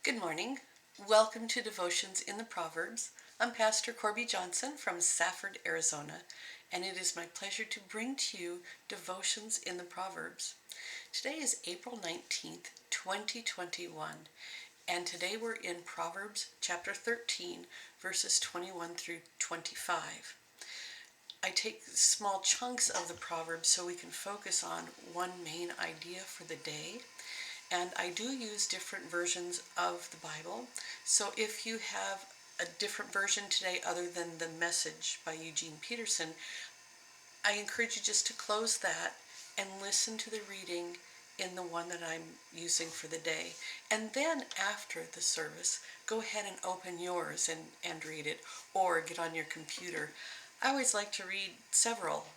Good morning. Welcome to Devotions in the Proverbs. I'm Pastor Corby Johnson from Safford, Arizona, and it is my pleasure to bring to you Devotions in the Proverbs. Today is April 19th, 2021, and today we're in Proverbs chapter 13, verses 21 through 25. I take small chunks of the Proverbs so we can focus on one main idea for the day. And I do use different versions of the Bible. So if you have a different version today other than the Message by Eugene Peterson, I encourage you just to close that and listen to the reading in the one that I'm using for the day. And then after the service, go ahead and open yours and read it, or get on your computer. I always like to read several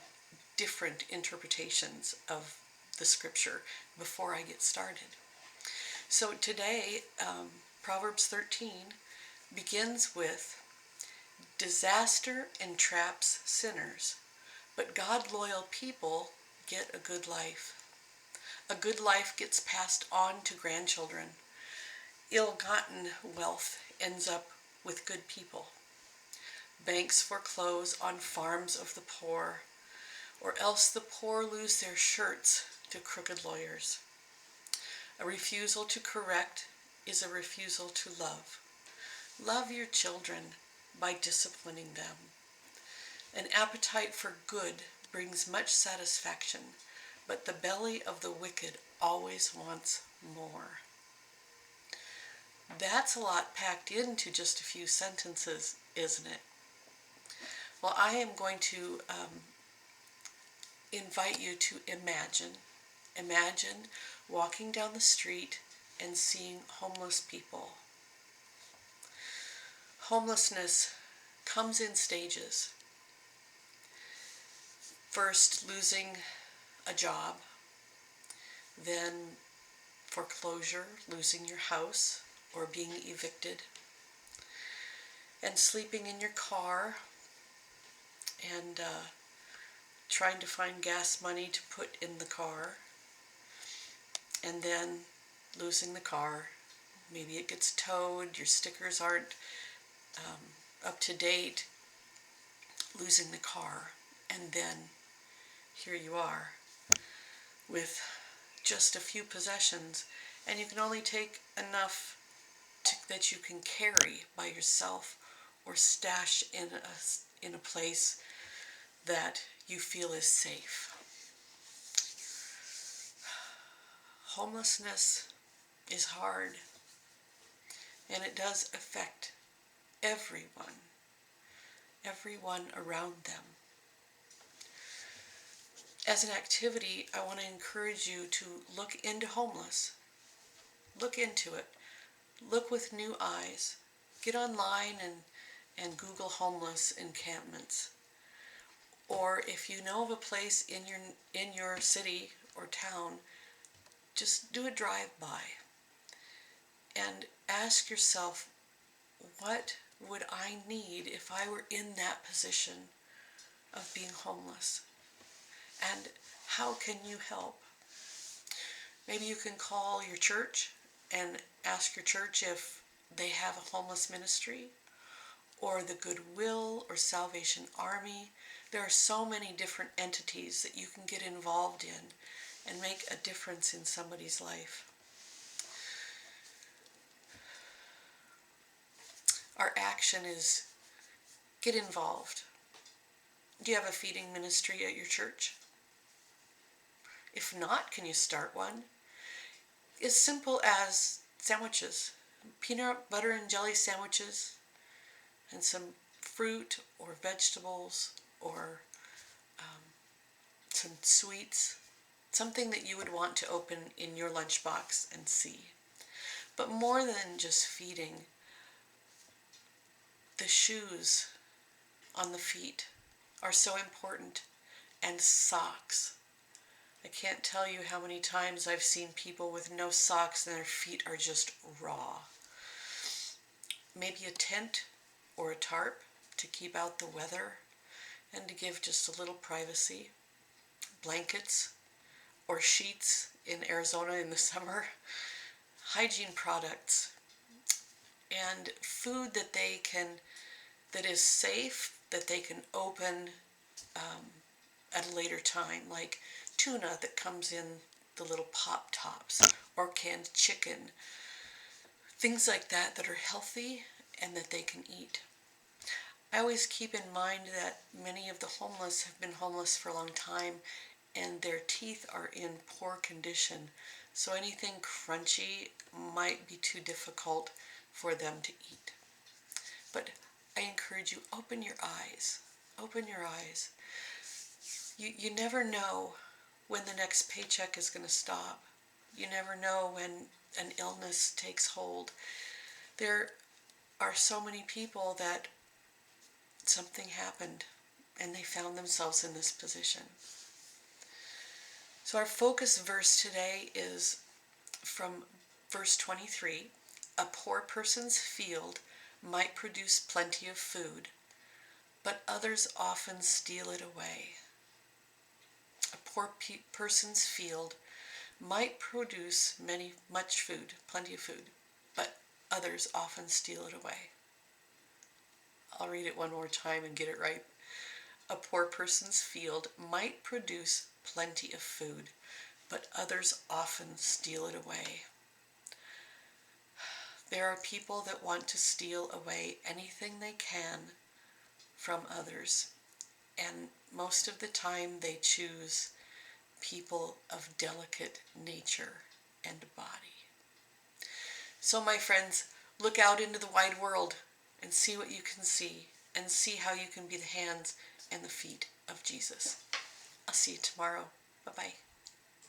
different interpretations of the scripture before I get started. So today, Proverbs 13 begins with, disaster entraps sinners, but God-loyal people get a good life. A good life gets passed on to grandchildren. Ill-gotten wealth ends up with good people. Banks foreclose on farms of the poor, or else the poor lose their shirts to crooked lawyers. A refusal to correct is a refusal to love. Love your children by disciplining them. An appetite for good brings much satisfaction, but the belly of the wicked always wants more. That's a lot packed into just a few sentences, isn't it? Well, I am going to invite you to imagine walking down the street and seeing homeless people. Homelessness comes in stages. First, losing a job, then foreclosure, losing your house or being evicted, and sleeping in your car and trying to find gas money to put in the car, and then losing the car. Maybe it gets towed, your stickers aren't up to date, losing the car, and then here you are with just a few possessions, and you can only take enough that you can carry by yourself or stash in a place that you feel is safe. Homelessness is hard, and it does affect everyone around them. As an activity, I want to encourage you to look into homeless. Look into it. Look with new eyes. Get online and Google homeless encampments. Or if you know of a place in your city or town, just do a drive-by and ask yourself, what would I need if I were in that position of being homeless? And how can you help? Maybe you can call your church and ask your church if they have a homeless ministry, or the Goodwill or Salvation Army. There are so many different entities that you can get involved in and make a difference in somebody's life. Our action is get involved. Do you have a feeding ministry at your church? If not, can you start one? As simple as sandwiches, peanut butter and jelly sandwiches, and some fruit or vegetables or some sweets, something that you would want to open in your lunchbox and see. But more than just feeding, the shoes on the feet are so important, and socks. I can't tell you how many times I've seen people with no socks and their feet are just raw. Maybe a tent or a tarp to keep out the weather and to give just a little privacy. Blankets or sheets in Arizona in the summer. Hygiene products and food that is safe, that they can open at a later time, like tuna that comes in the little pop tops, or canned chicken, things like that that are healthy and that they can eat. I always keep in mind that many of the homeless have been homeless for a long time and their teeth are in poor condition, so anything crunchy might be too difficult for them to eat. But I encourage you, open your eyes. Open your eyes. You never know when the next paycheck is going to stop. You never know when an illness takes hold. There are so many people that something happened and they found themselves in this position. So our focus verse today is from verse 23. A poor person's field might produce plenty of food, but others often steal it away. A poor person's field might produce much food, plenty of food, but others often steal it away. I'll read it one more time and get it right. A poor person's field might produce plenty of food, but others often steal it away. There are people that want to steal away anything they can from others, and most of the time they choose people of delicate nature and body. So my friends, look out into the wide world and see what you can see, and see how you can be the hands and the feet of Jesus. I'll see you tomorrow. Bye-bye.